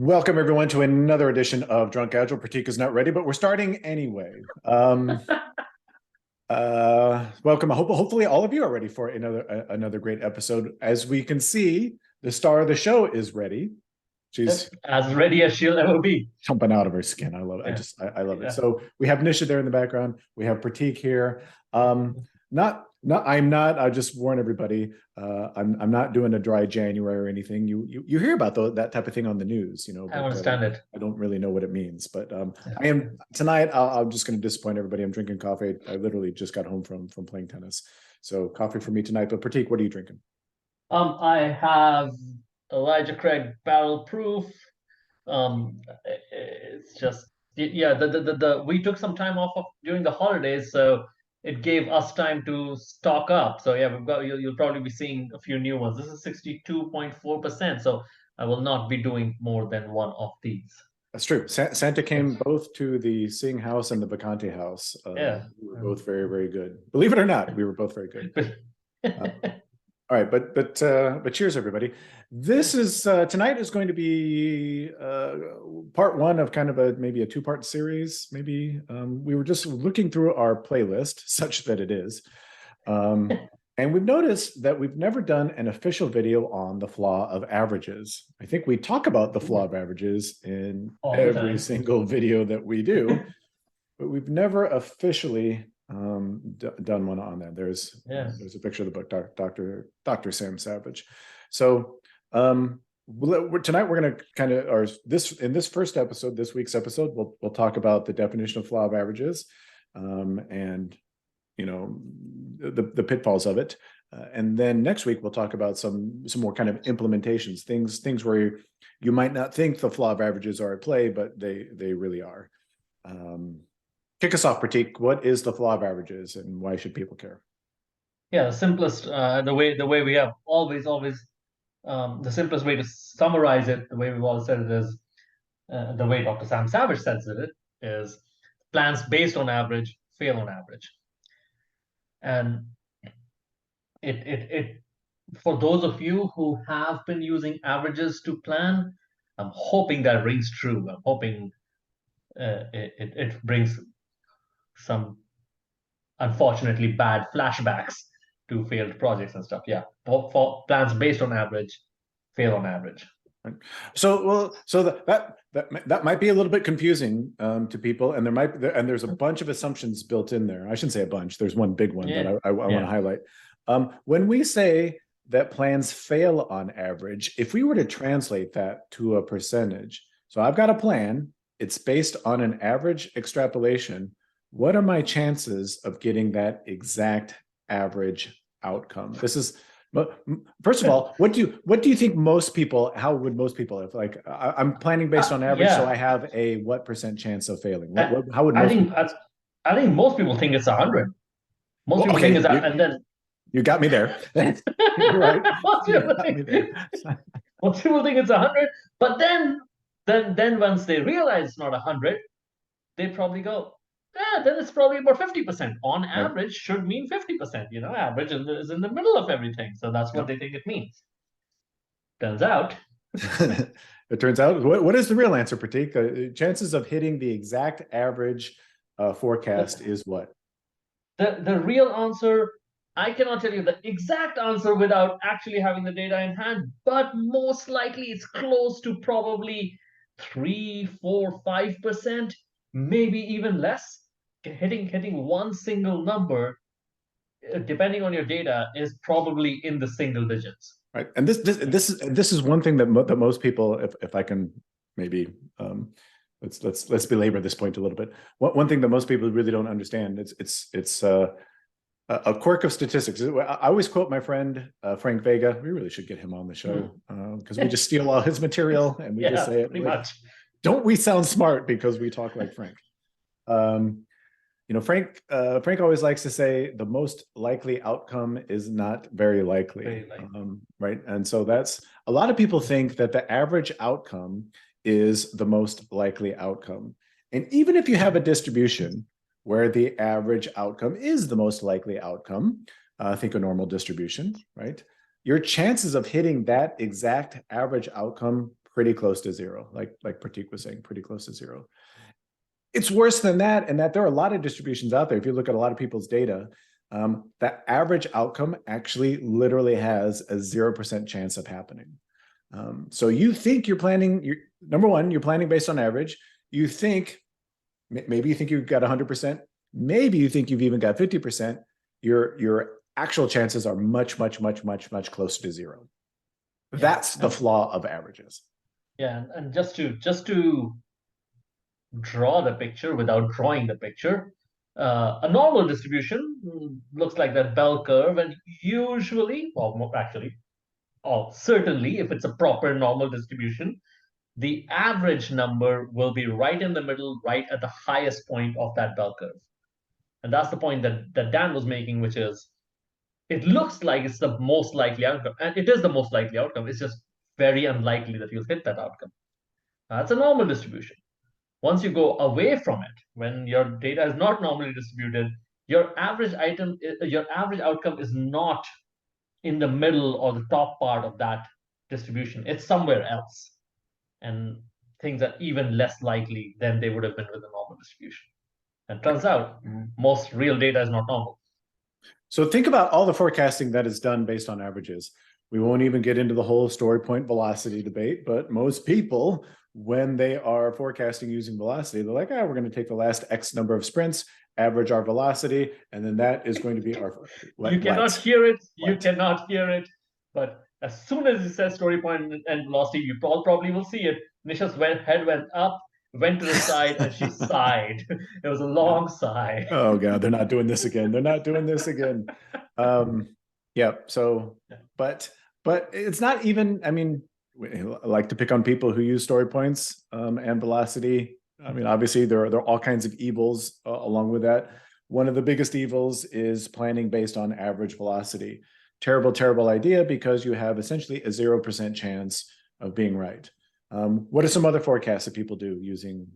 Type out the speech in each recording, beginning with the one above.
Welcome everyone to another edition of Drunk Agile. Prateek is not ready, but we're starting anyway. Welcome. Hopefully all of you are ready for another great episode. As we can see, the star of the show is ready. She's as ready as she'll ever be. Jumping out of her skin. I love it. Yeah. I love it. So we have Nisha there in the background. We have Prateek here. I'll just warn everybody. I'm not doing a dry January or anything. You hear about that type of thing on the news, I understand it. I don't really know what it means, but I am tonight. I'm just going to disappoint everybody. I'm drinking coffee. I literally just got home from playing tennis, so coffee for me tonight. But Prateek, what are you drinking? I have Elijah Craig Barrel Proof. It's just we took some time off during the holidays, so it gave us time to stock up. So yeah, you'll probably be seeing a few new ones. This is 62.4%, so I will not be doing more than one of these. That's true. Santa came both to the Singh House and the Bacante House. Yeah, we were both very, very good. Believe it or not, we were both very good. All right, but cheers, everybody. This is tonight is going to be part one of kind of maybe a two-part series. Maybe we were just looking through our playlist, such that it is, and we've noticed that we've never done an official video on the flaw of averages. I think we talk about the flaw of averages in every single video that we do, but we've never officially done one on that. There's a picture of the book, Dr. Sam Savage. So tonight we're going to kind of, or in this first episode, this week's episode, we'll talk about the definition of flaw of averages, and the pitfalls of it. And then next week we'll talk about some more kind of implementations, things where you might not think the flaw of averages are at play, but they really are. Kick us off, Prateek. What is the flaw of averages, and why should people care? Yeah, the simplest, the way we have always the simplest way to summarize it, the way we've always said it is, the way Dr. Sam Savage says it is, plans based on average fail on average. And it for those of you who have been using averages to plan, I'm hoping that rings true. I'm hoping it brings some unfortunately bad flashbacks to failed projects and stuff. Yeah, for plans based on average fail on average. So that might be a little bit confusing to people, and there's a bunch of assumptions built in there. I shouldn't say a bunch. There's one big one that I want to highlight. When we say that plans fail on average, if we were to translate that to a percentage, so I've got a plan, it's based on an average extrapolation. What are my chances of getting that exact average outcome? This is, first of all, what do you think most people, how would most people, if like I'm planning based on average, so I have a what percent chance of failing? How would most I think most people think it's 100. Most people think it's and then you got me there. You're right. most people think it's 100, but then once they realize it's not 100, they probably go, then it's probably about 50%. On average, should mean 50%. Average is in the middle of everything. So that's what they think it means. Turns out. It turns out, what is the real answer, Prateek? Chances of hitting the exact average forecast is what? The real answer, I cannot tell you the exact answer without actually having the data in hand, but most likely it's close to probably 3, 4, 5%, maybe even less. Hitting one single number, depending on your data, is probably in the single digits. Right, and this is one thing that most people, if I can maybe let's belabor this point a little bit. One thing that most people really don't understand, it's a quirk of statistics. I always quote my friend Frank Vega. We really should get him on the show because we just steal all his material and we just say it. Pretty much. Don't we sound smart because we talk like Frank? Frank always likes to say the most likely outcome is not very likely. Right? And so that's, a lot of people think that the average outcome is the most likely outcome. And even if you have a distribution where the average outcome is the most likely outcome, think a normal distribution, right? Your chances of hitting that exact average outcome pretty close to zero, like Prateek was saying, pretty close to zero. It's worse than that, in that there are a lot of distributions out there. If you look at a lot of people's data, that average outcome actually literally has a 0% chance of happening. So you think you're planning, number one, you're planning based on average. You think, maybe you think you've got 100%, maybe you think you've even got 50%. Your actual chances are much, much, much, much, much closer to zero. Yeah. That's the flaw of averages. Yeah, and just to draw the picture without drawing the picture, a normal distribution looks like that bell curve, and usually, well, actually, or certainly, if it's a proper normal distribution, the average number will be right in the middle, right at the highest point of that bell curve. And that's the point that Dan was making, which is, it looks like it's the most likely outcome, and it is the most likely outcome. It's just very unlikely that you'll hit that outcome. That's a normal distribution. Once you go away from it, when your data is not normally distributed, your average outcome is not in the middle or the top part of that distribution. It's somewhere else. And things are even less likely than they would have been with a normal distribution. And it turns out most real data is not normal. So think about all the forecasting that is done based on averages. We won't even get into the whole story point velocity debate, but most people, when they are forecasting using velocity, they're like, we're going to take the last X number of sprints, average our velocity, and then that is going to be our... You cannot hear it. You cannot hear it. But as soon as it says story point and velocity, you probably will see it. Nisha's head went up, went to the side, and she sighed. It was a long sigh. Oh God, they're not doing this again. They're not doing this again. Yeah. So, but it's not even, I mean, I like to pick on people who use story points and velocity. I mean, obviously there are all kinds of evils along with that. One of the biggest evils is planning based on average velocity. Terrible, terrible idea, because you have essentially a 0% chance of being right. What are some other forecasts that people do using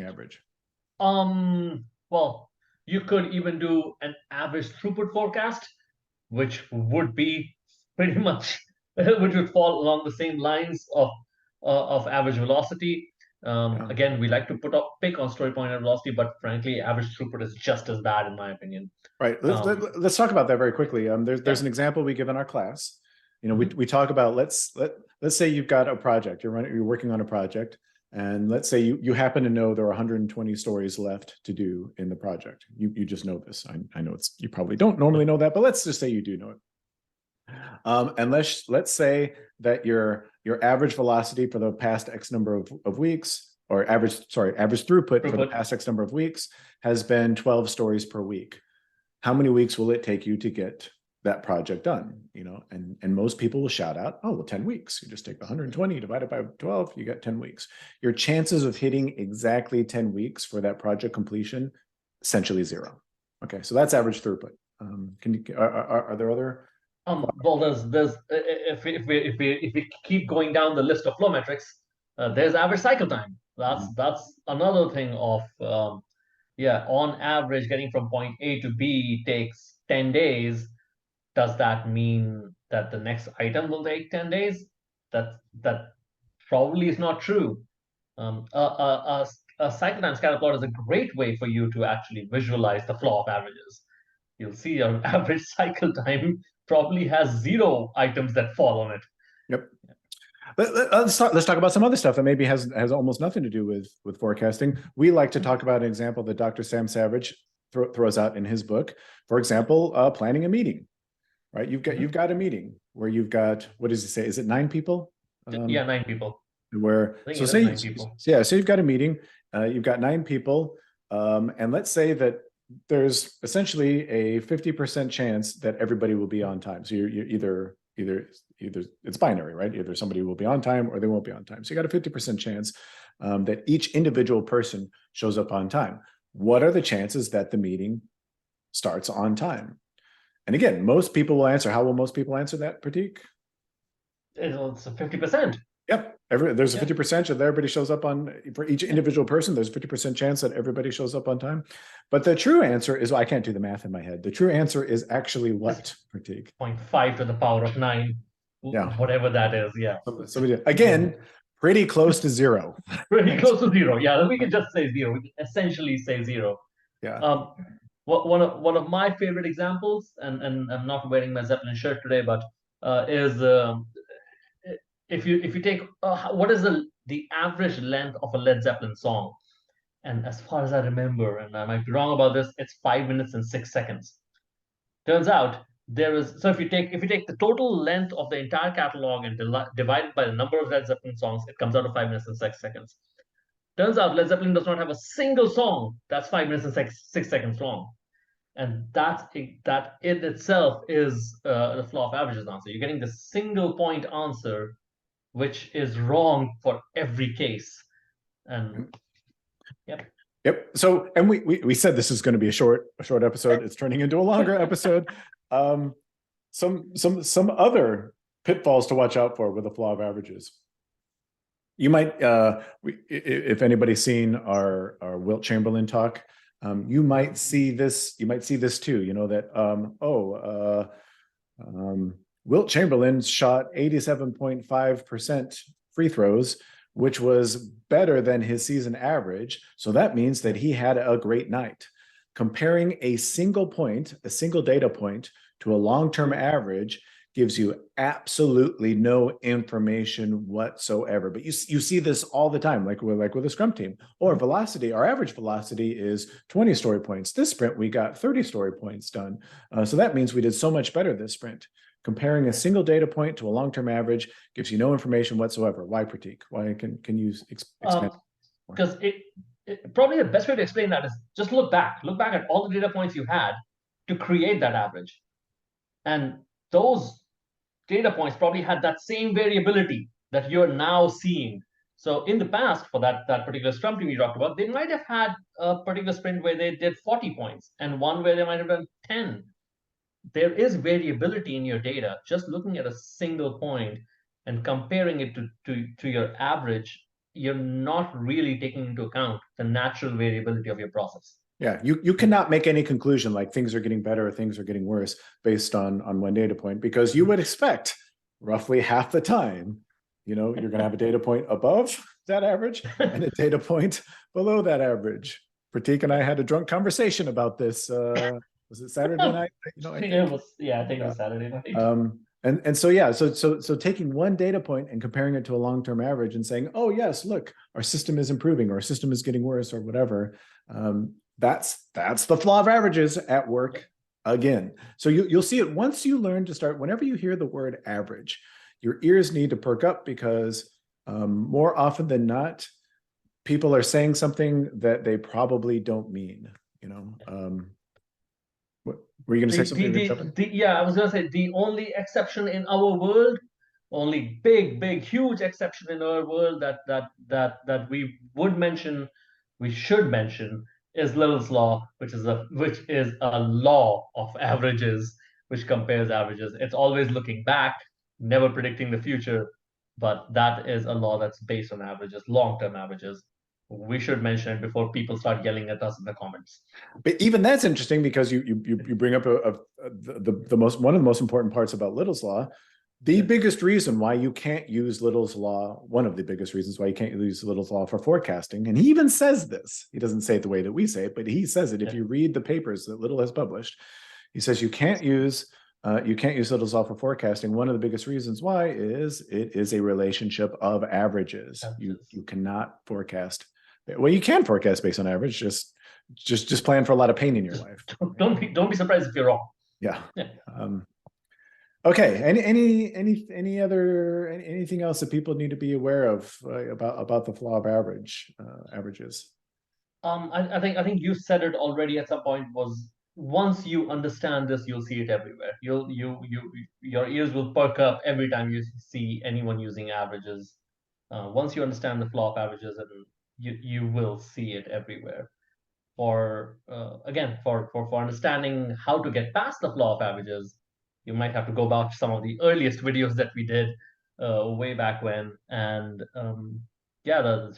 average? Well, you could even do an average throughput forecast, which would be pretty much, which would fall along the same lines of average velocity. Again, we like to pick on story point and velocity, but frankly, average throughput is just as bad in my opinion. Right. Let's talk about that very quickly. There's an example we give in our class. You know, we talk about, let's say you've got a project, you're working on a project, and let's say you happen to know there are 120 stories left to do in the project. You just know this. I know you probably don't normally know that, but let's just say you do know it. And let's say that your average velocity for the past X number of weeks, or average throughput for the past X number of weeks has been 12 stories per week. How many weeks will it take you to get that project done? You know, and most people will shout out, oh, well, 10 weeks. You just take 120 divided by 12, you got 10 weeks. Your chances of hitting exactly 10 weeks for that project completion, essentially zero. Okay, so that's average throughput. Are there other? Well, there's if we keep going down the list of flow metrics, there's average cycle time. That's another thing of on average, getting from point A to B takes 10 days. Does that mean that the next item will take 10 days? That probably is not true. A cycle time scatter plot is a great way for you to actually visualize the flaw of averages. You'll see your average cycle time probably has 0 items that fall on it. Yep. Let's talk about some other stuff that maybe has almost nothing to do with forecasting. We like to talk about an example that Dr. Sam Savage throws out in his book. For example, planning a meeting, right? You've got a meeting where you've got, what does he say? Is it 9 people? 9 people. Where so say 9 people. Yeah, so you've got a meeting. You've got 9 people, and let's say that there's essentially a 50% chance that everybody will be on time. So you're either it's binary, right? Either somebody will be on time or they won't be on time. So you got a 50% chance that each individual person shows up on time. What are the chances that the meeting starts on time? And again, most people will answer. How will most people answer that, Prateek? It's a 50%. Yep. There's a 50% that everybody shows up on, for each individual person, there's a 50% chance that everybody shows up on time. But the true answer is, well, I can't do the math in my head. The true answer is actually what, Prateek? 0.5 to the power of 9. Yeah. Whatever that is. Yeah. So again, Pretty close to zero. Pretty close to zero. Yeah, we can just say zero. We can essentially say zero. Yeah. One of my favorite examples, and I'm not wearing my Zeppelin shirt today, but is if you take what is the average length of a Led Zeppelin song? And as far as I remember, and I might be wrong about this, it's 5 minutes and 6 seconds. Turns out there is, so if you take the total length of the entire catalog and divide it by the number of Led Zeppelin songs, it comes out to 5 minutes and 6 seconds. Turns out Led Zeppelin does not have a single song that's 5 minutes and 6 seconds long. And that in itself is the flaw of averages answer. You're getting the single point answer, which is wrong for every case. And yep. Yep. So, and we said this is going to be a short episode. It's turning into a longer episode. Some other pitfalls to watch out for with the flaw of averages. You might, if anybody's seen our Wilt Chamberlain talk, you might see this. You might see this too. You know that Wilt Chamberlain shot 87.5% free throws, which was better than his season average. So that means that he had a great night. Comparing a single point, a single data point, to a long-term average gives you absolutely no information whatsoever. But you see this all the time, like with a scrum team. Or velocity, our average velocity is 20 story points. This sprint, we got 30 story points done. So that means we did so much better this sprint. Comparing a single data point to a long-term average gives you no information whatsoever. Why, Prateek? Why can you expand? Because probably the best way to explain that is just look back at all the data points you had to create that average. And those data points probably had that same variability that you're now seeing. So in the past, for that particular scrum team you talked about, they might have had a particular sprint where they did 40 points and one where they might have done 10. There is variability in your data. Just looking at a single point and comparing it to your average, you're not really taking into account the natural variability of your process. Yeah, you cannot make any conclusion like things are getting better or things are getting worse based on one data point, because you would expect roughly half the time, you're going to have a data point above that average and a data point below that average. Prateek and I had a drunk conversation about this. Was it Saturday night? I think it was Saturday night. And so taking one data point and comparing it to a long-term average and saying, oh yes, look, our system is improving or our system is getting worse or whatever. That's the flaw of averages at work again. So you'll see it once you learn to start. Whenever you hear the word average, your ears need to perk up, because more often than not, people are saying something that they probably don't mean. What were you going to say? Something? Yeah, I was going to say the only exception in our world, only big, huge exception in our world that we should mention is Little's law, which is a law of averages, which compares averages. It's always looking back, never predicting the future, but that is a law that's based on averages, long-term averages. We should mention it before people start yelling at us in the comments. But even that's interesting, because you bring up one of the most important parts about Little's law. The biggest reason why you can't use Little's law, one of the biggest reasons why you can't use Little's law for forecasting, and he even says this, he doesn't say it the way that we say it, but he says it. If you read the papers that Little has published, he says you can't use Little's law for forecasting. One of the biggest reasons why is it is a relationship of averages. You cannot forecast. Well, you can forecast based on average. Just plan for a lot of pain in your life. Don't be surprised if you're wrong. Yeah. Okay. Anything else that people need to be aware of about the flaw of averages? I think you said it already at some point. Was once you understand this, you'll see it everywhere. Your ears will perk up every time you see anyone using averages. Once you understand the flaw of averages, and you will see it everywhere. For understanding how to get past the flaw of averages, you might have to go back to some of the earliest videos that we did way back when. And the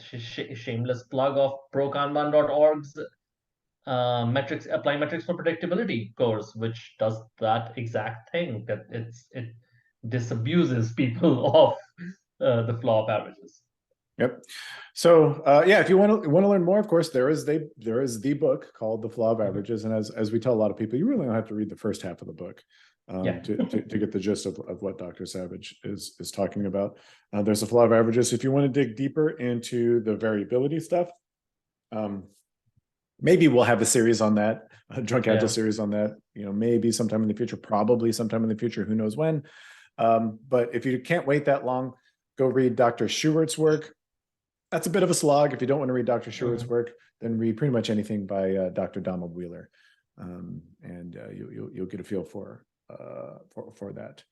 shameless plug of prokanban.org's applying metrics for predictability course, which does that exact thing. That it disabuses people of the flaw of averages. Yep. So yeah, if you want to learn more, of course, there is the book called The Flaw of Averages, and as we tell a lot of people, you really don't have to read the first half of the book to get the gist of what Dr. Savage is talking about. There's a Flaw of Averages. If you want to dig deeper into the variability stuff, maybe we'll have a series on that, a Drunk Agile series on that. Maybe sometime in the future, probably sometime in the future, who knows when. But if you can't wait that long, go read Dr. Schuert's work. That's a bit of a slog. If you don't want to read Dr. Schuert's work, then read pretty much anything by Dr. Donald Wheeler, and you'll get a feel for that.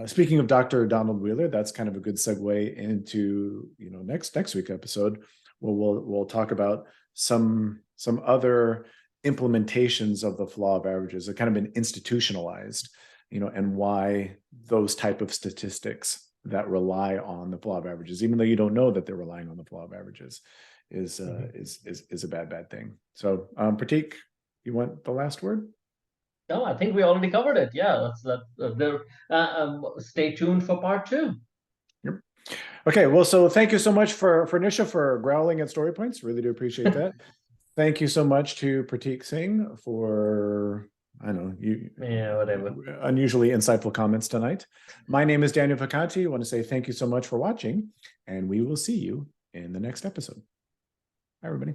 Speaking of Dr. Donald Wheeler, that's kind of a good segue into next week's episode. We'll talk about some other implementations of the Flaw of Averages that kind of been institutionalized, and why those type of statistics that rely on the Flaw of Averages, even though you don't know that they're relying on the Flaw of Averages, is a bad thing. So, Prateek, you want the last word? No, I think we already covered it. Yeah, stay tuned for part 2. Yep. Okay, well, so thank you so much for Nisha for growling at story points. Really do appreciate that. Thank you so much to Prateek Singh for whatever. Unusually insightful comments tonight. My name is Daniel Vacanti. I want to say thank you so much for watching, and we will see you in the next episode. Bye, everybody.